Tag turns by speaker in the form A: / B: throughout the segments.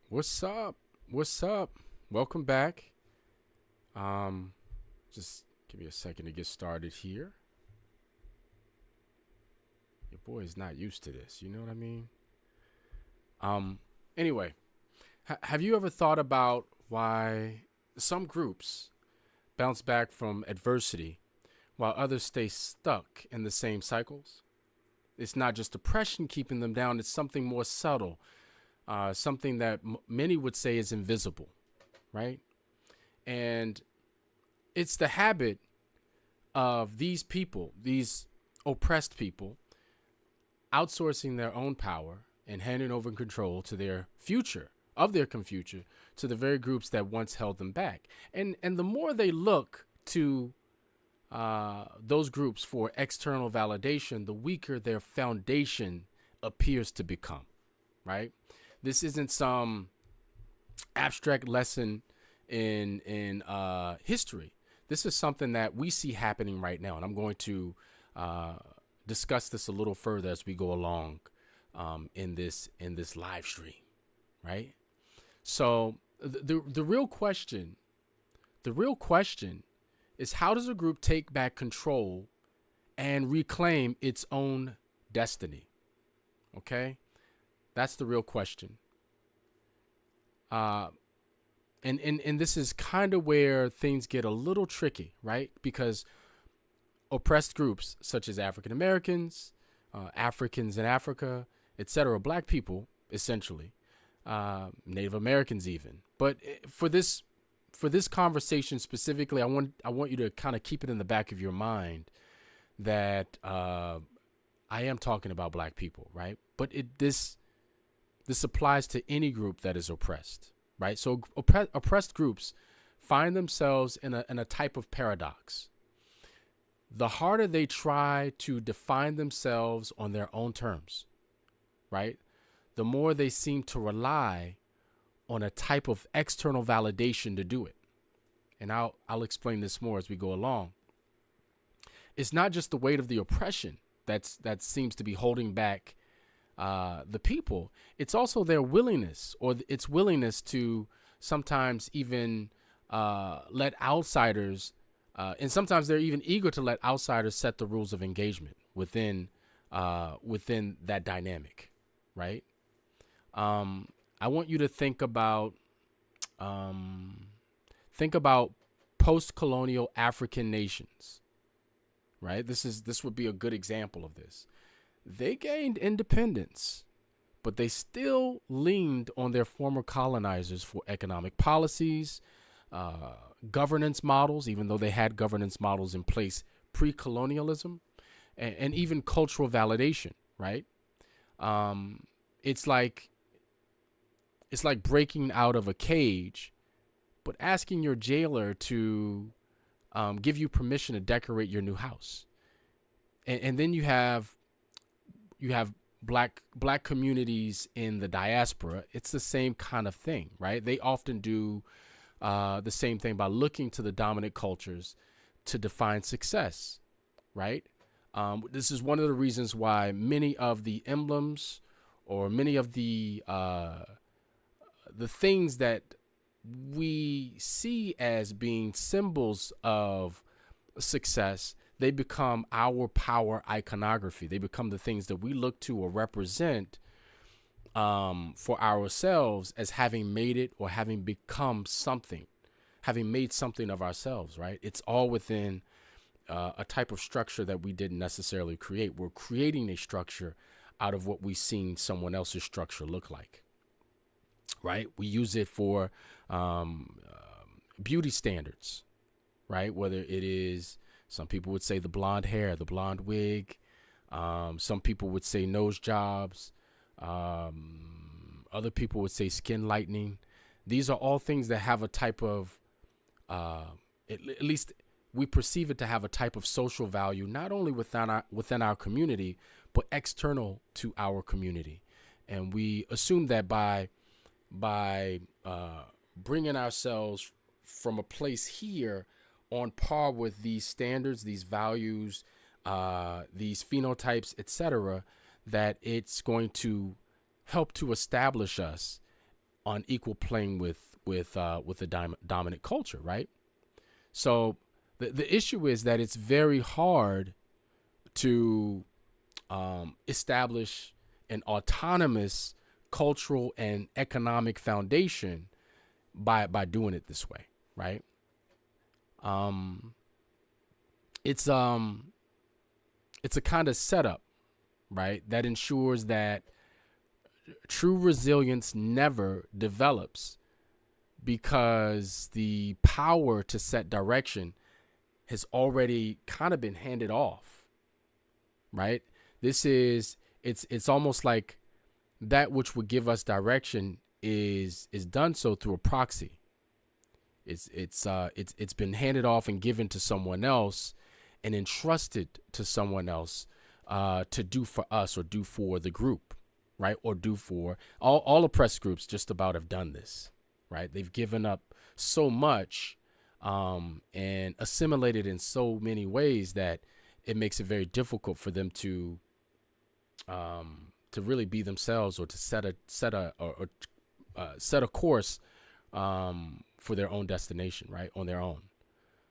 A: What's up? What's up? Welcome back. Um, just give me a second to get started here. Your boy is not used to this. You know what I mean? Um, anyway, have you ever thought about why some groups bounce back from adversity while others stay stuck in the same cycles? It's not just depression keeping them down, it's something more subtle, something that many would say is invisible, right? And it's the habit of these people, these oppressed people, outsourcing their own power and handing over control to their future, of their future, to the very groups that once held them back. And the more they look to those groups for external validation, the weaker their foundation appears to become, right? This isn't some abstract lesson in history. This is something that we see happening right now, and I'm going to uh, discuss this a little further as we go along in this live stream, right? So the real question is, how does a group take back control and reclaim its own destiny? Okay, that's the real question. Uh, and this is kind of where things get a little tricky, right? Because oppressed groups such as African Americans, Africans in Africa, etc., black people, essentially, Native Americans, even. But for this conversation specifically, I want you to kind of keep it in the back of your mind that I am talking about black people, right? But this applies to any group that is oppressed, right? So oppressed groups find themselves in a type of paradox. The harder they try to define themselves on their own terms, right, the more they seem to rely on a type of external validation to do it. And I'll explain this more as we go along. It's not just the weight of the oppression that seems to be holding back the people. It's also their willingness, or its willingness to sometimes even let outsiders, and sometimes they're even eager to let outsiders set the rules of engagement within that dynamic, right? I want you to think about post-colonial African nations, right? This would be a good example of this. They gained independence, but they still leaned on their former colonizers for economic policies, governance models, even though they had governance models in place pre-colonialism, and even cultural validation, right? Um, it's like it's like breaking out of a cage, but asking your jailer to give you permission to decorate your new house. And then you have black communities in the diaspora. It's the same kind of thing, right? They often do the same thing by looking to the dominant cultures to define success, right? This is one of the reasons why many of the emblems, or many of the things that we see as being symbols of success, they become our power iconography. They become the things that we look to or represent for ourselves as having made it, or having become something, having made something of ourselves, right? It's all within a type of structure that we didn't necessarily create. We're creating a structure out of what we've seen someone else's structure look like, right? We use it for beauty standards, right? Whether it is, some people would say the blonde hair, the blonde wig. Some people would say nose jobs. Other people would say skin lightening. These are all things that have a type of, at least we perceive it to have a type of social value, not only within our community, but external to our community. And we assume that by bringing ourselves from a place here on par with these standards, these values, these phenotypes, etc., that it's going to help to establish us on equal plane with the dominant culture, right? So the issue is that it's very hard to establish an autonomous cultural and economic foundation by doing it this way, right? It's a kind of setup, right, that ensures that true resilience never develops because the power to set direction has already kind of been handed off, right? It's almost like that which would give us direction is done so through a proxy. It's been handed off and given to someone else and entrusted to someone else to do for us or do for the group, right? Or do for all oppressed groups just about have done this, right? They've given up so much and assimilated in so many ways that it makes it very difficult for them to really be themselves or to set a course for their own destination, right? On their own.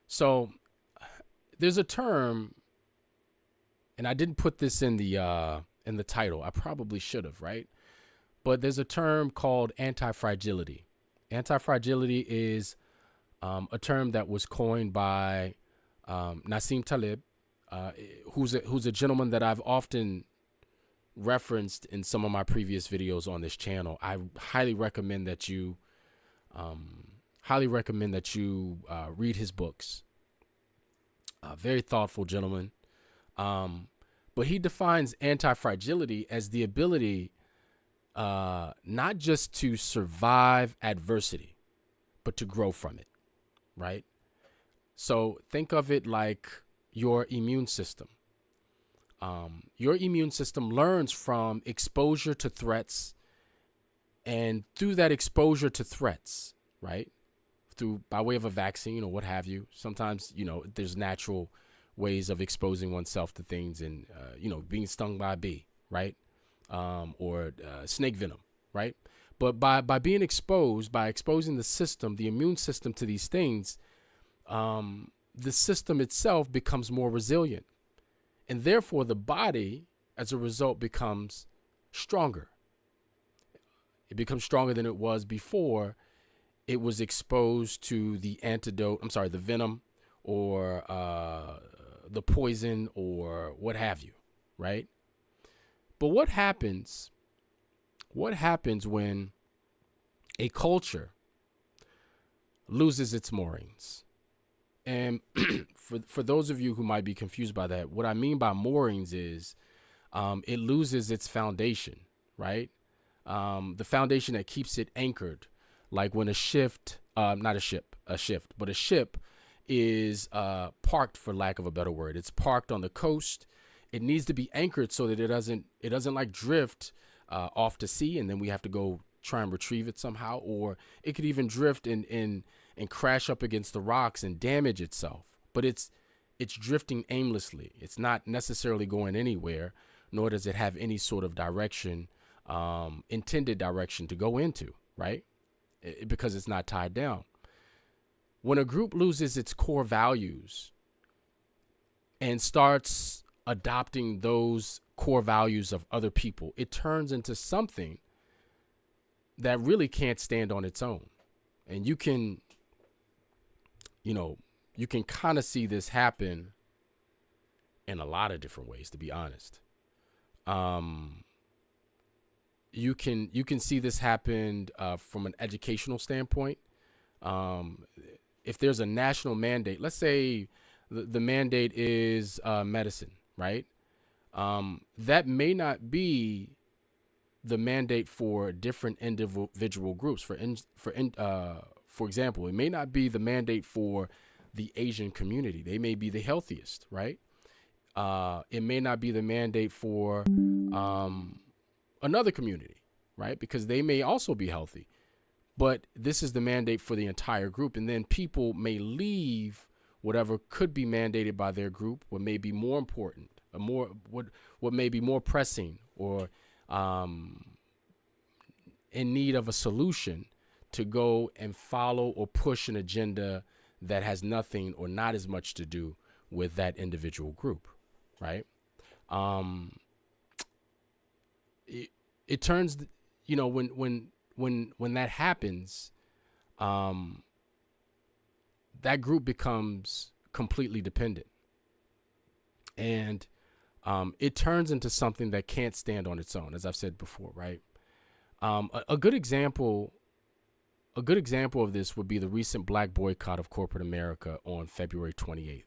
A: So there's a term, and I didn't put this in the title. I probably should have, right? But there's a term called antifragility. Antifragility is a term that was coined by Nassim Taleb, who's a gentleman that I've often referenced in some of my previous videos on this channel. I highly recommend that you read his books. Very thoughtful gentleman. But he defines anti-fragility as the ability not just to survive adversity, but to grow from it, right? So think of it like your immune system. Your immune system learns from exposure to threats, and through that exposure to threats, right, through by way of a vaccine or what have you. Sometimes, there's natural ways of exposing oneself to things, and being stung by a bee, right, or snake venom, right. But by being exposed, by exposing the immune system to these things, the system itself becomes more resilient. And therefore, the body, as a result, becomes stronger. It becomes stronger than it was before it was exposed to the venom or the poison or what have you, right? But what happens when a culture loses its moorings? And for those of you who might be confused by that, what I mean by moorings is it loses its foundation, right? The foundation that keeps it anchored, like when a ship is parked, for lack of a better word. It's parked on the coast. It needs to be anchored so that it doesn't like drift off to sea, and then we have to go try and retrieve it somehow, or it could even drift and crash up against the rocks and damage itself. But it's drifting aimlessly. It's not necessarily going anywhere, nor does it have any sort of direction, intended direction to go into, right? Because it's not tied down. When a group loses its core values and starts adopting those core values of other people, it turns into something that really can't stand on its own. And you can kind of see this happen in a lot of different ways, to be honest. You can see this happen from an educational standpoint. If there's a national mandate, let's say the mandate is medicine, right? That may not be the mandate for different individual groups. For example, it may not be the mandate for the Asian community. They may be the healthiest, right? It may not be the mandate for another community, right? Because they may also be healthy. But this is the mandate for the entire group. And then people may leave whatever could be mandated by their group, what may be more important, what may be more pressing, or and in need of a solution to go and follow or push an agenda that has nothing or not as much to do with that individual group, right? It turns, when that happens, that group becomes completely dependent, and it turns into something that can't stand on its own, as I've said before, right? A good example of this would be the recent black boycott of corporate America on February 28th.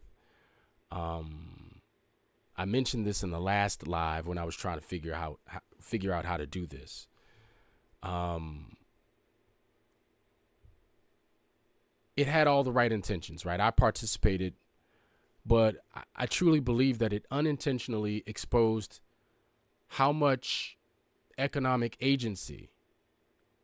A: I mentioned this in the last live when I was trying to figure out how to do this. It had all the right intentions, right? I participated, but I truly believe that it unintentionally exposed how much economic agency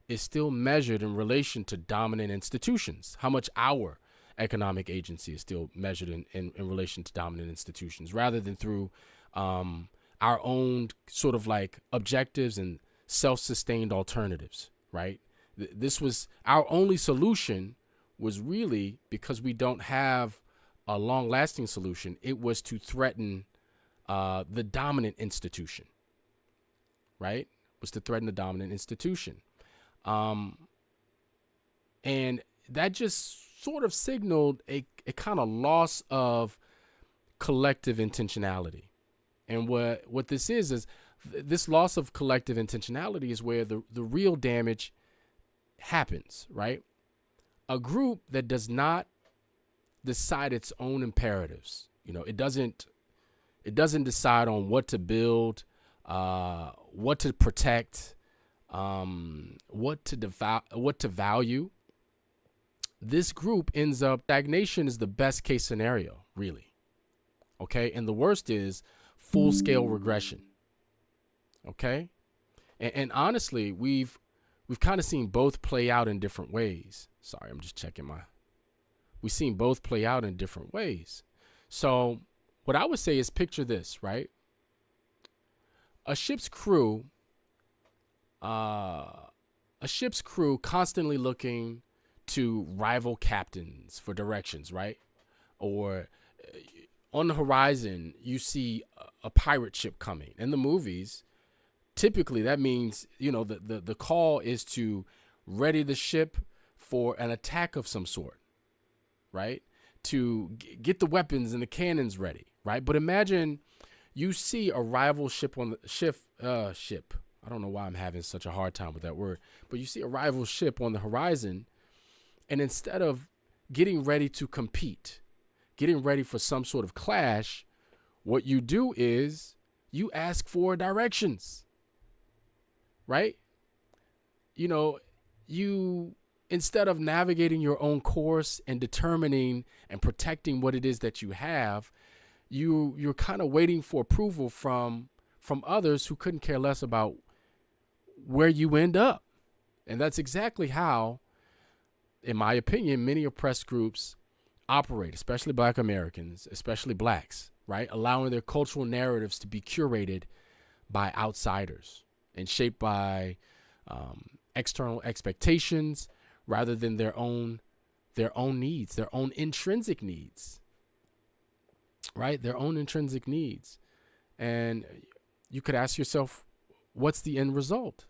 A: is still measured in relation to dominant institutions, how much our economic agency is still measured in relation to dominant institutions, rather than through our own sort of like objectives and self-sustained alternatives, right? This was our only solution, was really because we don't have a long-lasting solution. It was to threaten the dominant institution, right? Was to threaten the dominant institution. And that just sort of signaled a kind of loss of collective intentionality. And what this is this loss of collective intentionality is where the real damage happens, right? A group that does not decide its own imperatives, it doesn't decide on what to build, what to protect, what to value. This group ends up, stagnation is the best case scenario, really. Okay. And the worst is full scale regression. Okay. And honestly, we've kind of seen both play out in different ways. Sorry, I'm just checking we've seen both play out in different ways. So what I would say is, picture this, right? A ship's crew constantly looking to rival captains for directions, right? Or on the horizon, you see a pirate ship coming. In the movies, typically that means, the call is to ready the ship for an attack of some sort, right? To get the weapons and the cannons ready, right? But imagine you see a rival ship on the ship. I don't know why I'm having such a hard time with that word, but you see a rival ship on the horizon, and instead of getting ready to compete, getting ready for some sort of clash, what you do is you ask for directions, right? You, instead of navigating your own course and determining and protecting what it is that you have, you're kind of waiting for approval from others who couldn't care less about where you end up. And that's exactly how, in my opinion, many oppressed groups operate, especially Black Americans, especially blacks, right? Allowing their cultural narratives to be curated by outsiders and shaped by external expectations rather than their own needs, their own intrinsic needs, right? Their own intrinsic needs. And you could ask yourself, what's the end result?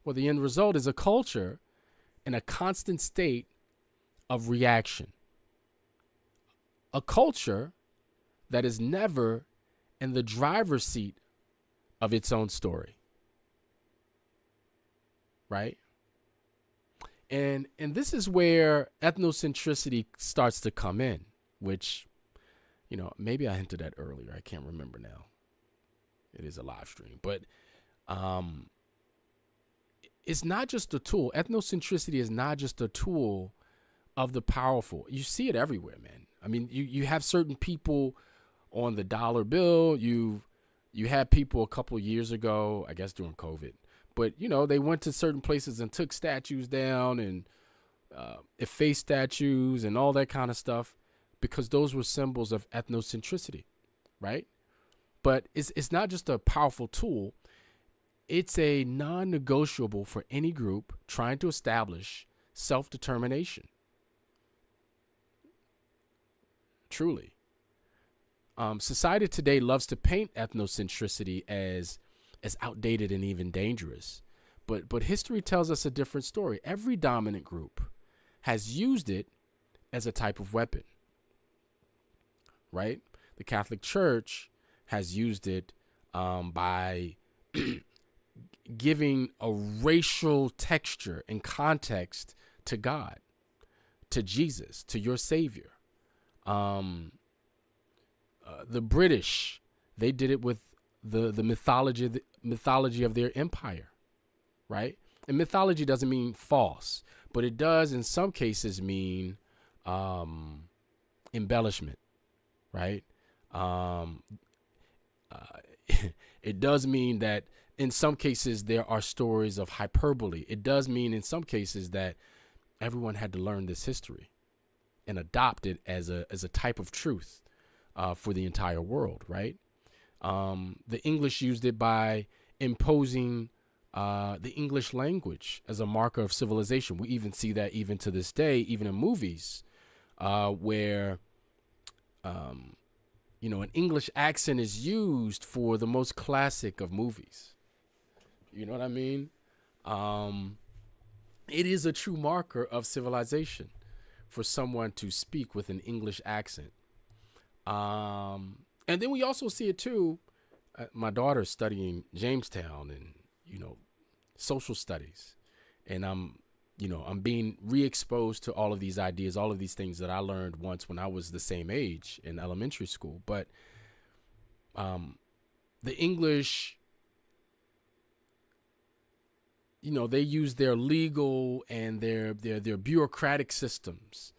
A: Well, the end result is a culture in a constant state of reaction. A culture that is never in the driver's seat of its own story. Right? And this is where ethnocentricity starts to come in, which, maybe I hinted at earlier. I can't remember now. It is a live stream, but it's not just a tool. Ethnocentricity is not just a tool of the powerful. You see it everywhere, man. I mean, you have certain people on the dollar bill. You had people a couple of years ago, I guess during COVID, but they went to certain places and took statues down and effaced statues and all that kind of stuff because those were symbols of ethnocentricity, right? But it's not just a powerful tool. It's a non-negotiable for any group trying to establish self-determination. Truly. Society today loves to paint ethnocentricity as outdated and even dangerous. But history tells us a different story. Every dominant group has used it as a type of weapon, right? The Catholic Church has used it by giving a racial texture and context to God, to Jesus, to your Savior. The British, they did it with the mythology of their empire, right? And mythology doesn't mean false, but it does in some cases mean embellishment, right? It does mean that in some cases there are stories of hyperbole. It does mean in some cases that everyone had to learn this history and adopt it as a type of truth for the entire world, right? The English used it by imposing the English language as a marker of civilization. We even see that even to this day, even in movies, where an English accent is used for the most classic of movies. You know what I mean? It is a true marker of civilization for someone to speak with an English accent. And then we also see it too. My daughter's studying Jamestown and, social studies. And I'm being re-exposed to all of these ideas, all of these things that I learned once when I was the same age in elementary school. But the English, they use their legal and their bureaucratic systems,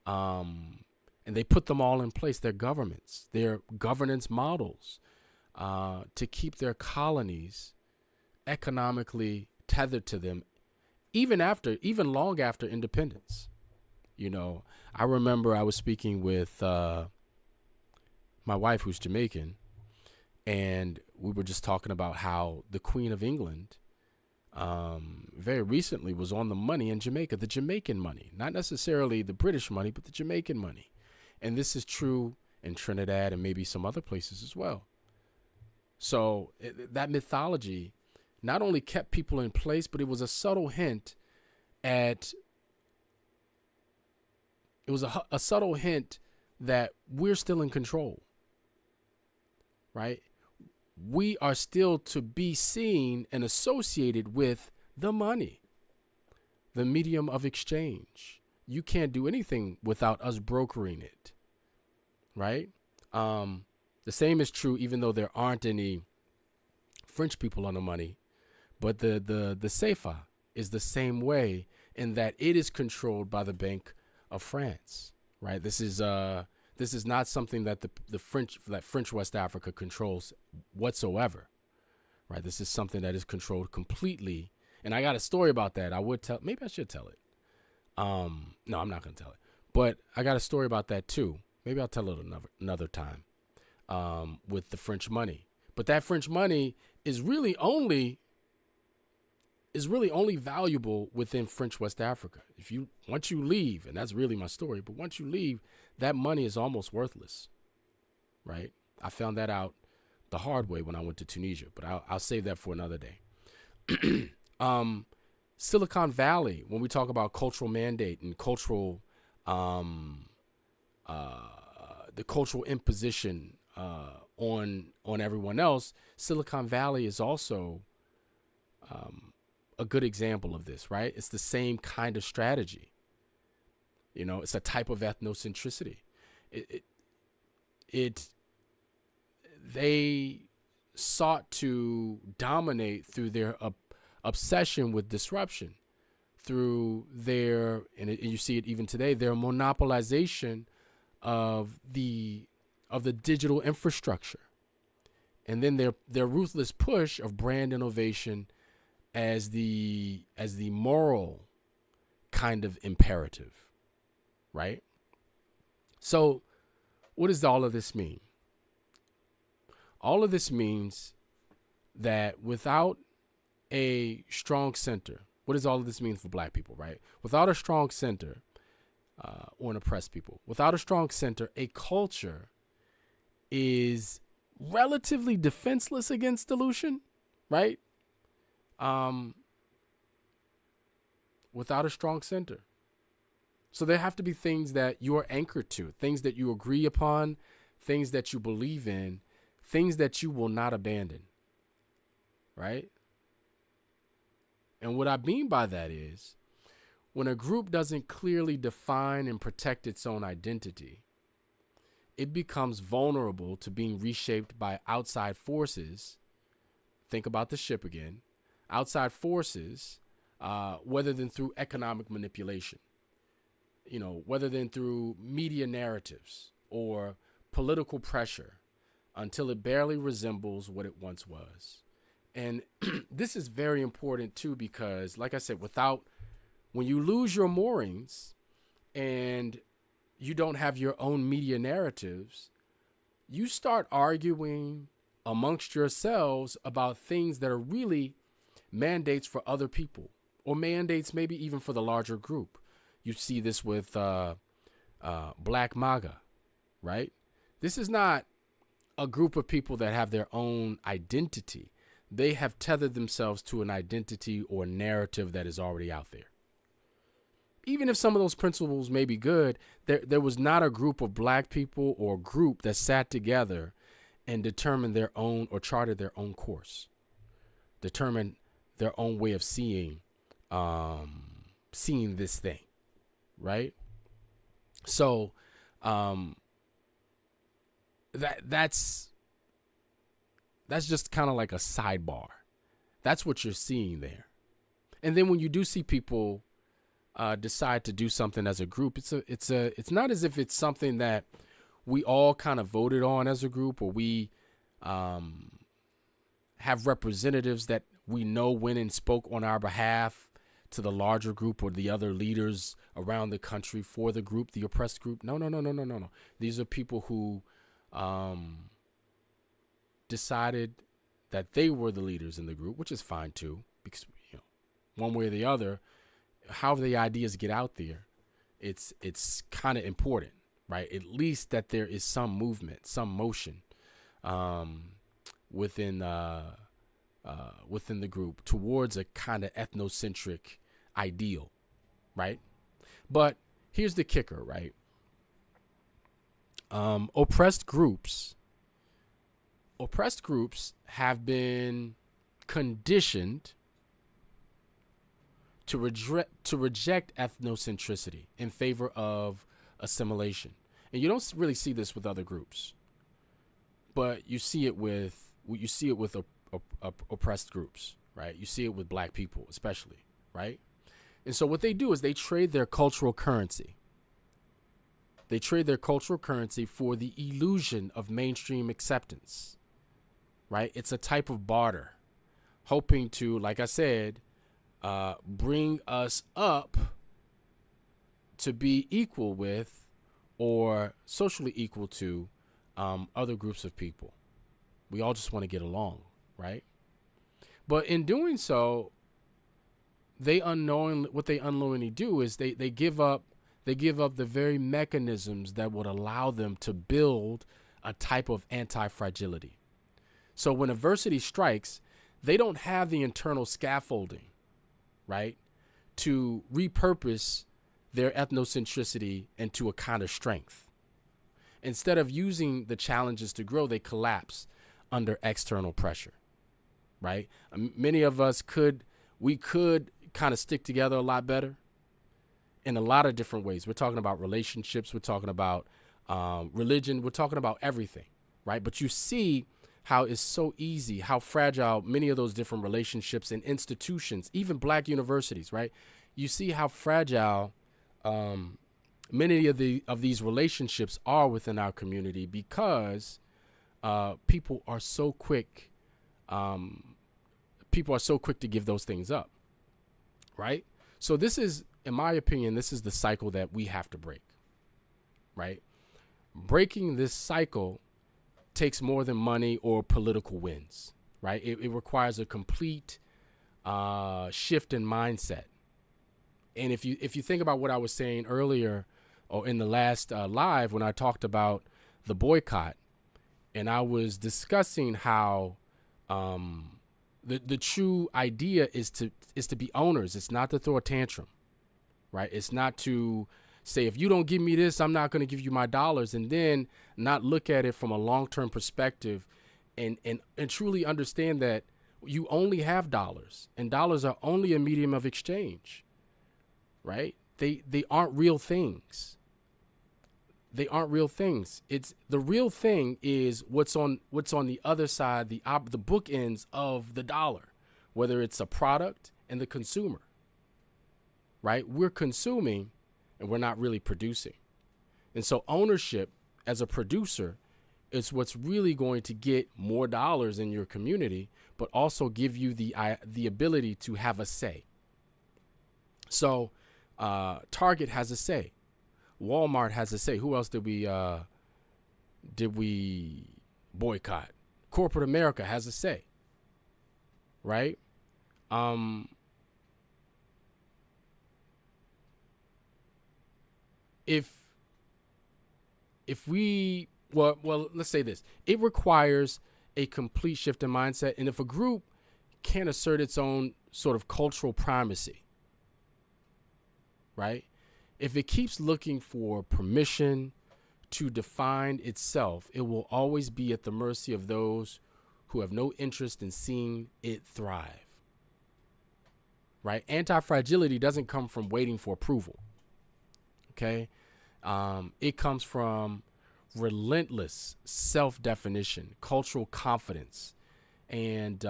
A: and they put them all in place. Their governments, their governance models, to keep their colonies economically tethered to them, even long after independence. I remember I was speaking with my wife, who's Jamaican, and we were just talking about how the Queen of England very recently was on the money in Jamaica, the Jamaican money, not necessarily the British money, but the Jamaican money. And this is true in Trinidad and maybe some other places as well. So that mythology not only kept people in place, but it was a subtle hint that we're still in control, right? We are still to be seen and associated with the money, the medium of exchange. You can't do anything without us brokering it, right? The same is true, even though there aren't any French people on the money, but the CFA is the same way in that it is controlled by the Bank of France, right? This is not something that the French West Africa controls whatsoever, right? This is something that is controlled completely. And I got a story about that. Maybe I should tell it. No, I'm not going to tell it, but I got a story about that too. Maybe I'll tell it another time, with the French money. But that French money is really only valuable within French West Africa. Once you leave, and that's really my story, but once you leave, that money is almost worthless, right? I found that out the hard way when I went to Tunisia, but I'll save that for another day. Silicon Valley, when we talk about cultural mandate and cultural, the cultural imposition on everyone else, Silicon Valley is also a good example of this, right? It's the same kind of strategy. It's a type of ethnocentricity. They sought to dominate through their obsession with disruption, through their, and you see it even today, their monopolization of the digital infrastructure, and then their ruthless push of brand innovation as the moral kind of imperative, right? So what does all of this mean? All of this means that without a strong center, what does all of this mean for black people, right? Without a strong center, or an oppressed people, without a strong center, a culture is relatively defenseless against dilution, right? Without a strong center. So there have to be things that you are anchored to, things that you agree upon, things that you believe in, things that you will not abandon, right? And what I mean by that is when a group doesn't clearly define and protect its own identity, it becomes vulnerable to being reshaped by outside forces. Think about the ship again. Outside forces, whether than through economic manipulation, whether than through media narratives or political pressure, until it barely resembles what it once was. And this is very important too, because like I said, when you lose your moorings and you don't have your own media narratives, you start arguing amongst yourselves about things that are really mandates for other people, or mandates maybe even for the larger group. You see this with Black MAGA, right? This is not a group of people that have their own identity. They have tethered themselves to an identity or narrative that is already out there. Even if some of those principles may be good, there was not a group of black people or group that sat together and determined their own or charted their own course, determined their own way of seeing this thing, right? So that's just kind of like a sidebar. That's what you're seeing there. And then when you do see people decide to do something as a group, it's not as if it's something that we all kind of voted on as a group, or we have representatives that we know went and spoke on our behalf to the larger group or the other leaders around the country for the group, the oppressed group. No. These are people who decided that they were the leaders in the group, which is fine too, because one way or the other, how the ideas get out there, it's kind of important, right? At least that there is some movement, some motion within the group towards a kind of ethnocentric ideal, right? But here's the kicker, right? Oppressed groups have been conditioned to reject ethnocentricity in favor of assimilation. And you don't really see this with other groups, but you see it with oppressed groups, right? You see it with black people especially, right? And so what they do is they trade their cultural currency. They trade their cultural currency for the illusion of mainstream acceptance, right? It's a type of barter, hoping to, like I said, bring us up to be equal with or socially equal to other groups of people. We all just want to get along, right? But in doing so, what they unknowingly do is they give up the very mechanisms that would allow them to build a type of antifragility. So when adversity strikes, they don't have the internal scaffolding, right, to repurpose their ethnocentricity into a kind of strength. Instead of using the challenges to grow, they collapse under external pressure, right? Many of us could kind of stick together a lot better in a lot of different ways. We're talking about relationships. We're talking about religion. We're talking about everything, right? But you see how it's so easy, how fragile many of those different relationships and institutions, even black universities, right? You see how fragile many of these relationships are within our community because people are so quick. People are so quick to give those things up, right? So this is, in my opinion, this is the cycle that we have to break, right? Breaking this cycle takes more than money or political wins, right? It requires a complete shift in mindset. And if you think about what I was saying earlier, or in the last live when I talked about the boycott, and I was discussing how the true idea is to be owners. It's not to throw a tantrum, right? It's not to say, if you don't give me this, I'm not going to give you my dollars, and then not look at it from a long-term perspective and truly understand that you only have dollars, and dollars are only a medium of exchange, right? They aren't real things. They aren't real things. It's the real thing is what's on the other side, the bookends of the dollar, whether it's a product and the consumer, right? We're consuming and we're not really producing. And so ownership as a producer is what's really going to get more dollars in your community, but also give you the ability to have a say. So Target has a say. Walmart has a say. Who else did we boycott? Corporate America has a say, right? If we let's say this: it requires a complete shift in mindset, and if a group can't assert its own sort of cultural primacy, right? If it keeps looking for permission to define itself, it will always be at the mercy of those who have no interest in seeing it thrive, right? Antifragility doesn't come from waiting for approval, okay? It comes from relentless self-definition, cultural confidence, and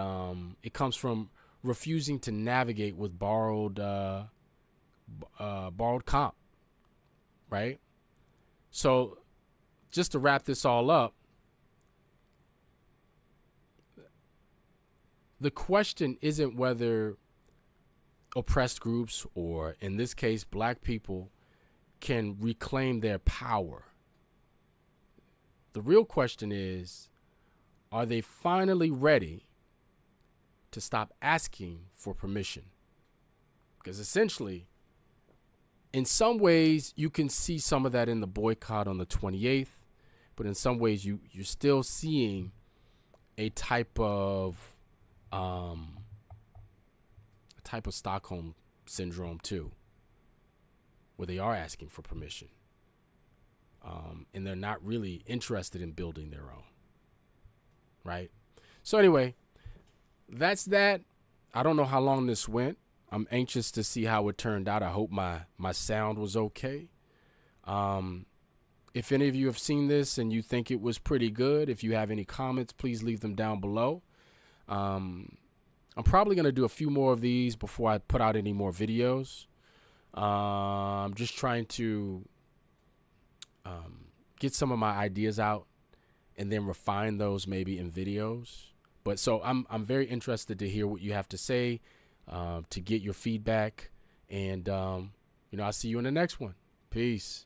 A: it comes from refusing to navigate with borrowed comp, right? So just to wrap this all up, the question isn't whether oppressed groups, or in this case, Black people, can reclaim their power. The real question is, are they finally ready to stop asking for permission? Because essentially, in some ways, you can see some of that in the boycott on the 28th, but in some ways, you're still seeing a type of Stockholm syndrome too, where they are asking for permission, and they're not really interested in building their own, right? So anyway, that's that. I don't know how long this went. I'm anxious to see how it turned out. I hope my sound was okay. If any of you have seen this and you think it was pretty good, if you have any comments, please leave them down below. I'm probably going to do a few more of these before I put out any more videos. I'm just trying to get some of my ideas out and then refine those maybe in videos. But so I'm very interested to hear what you have to say, to get your feedback, and I'll see you in the next one. Peace.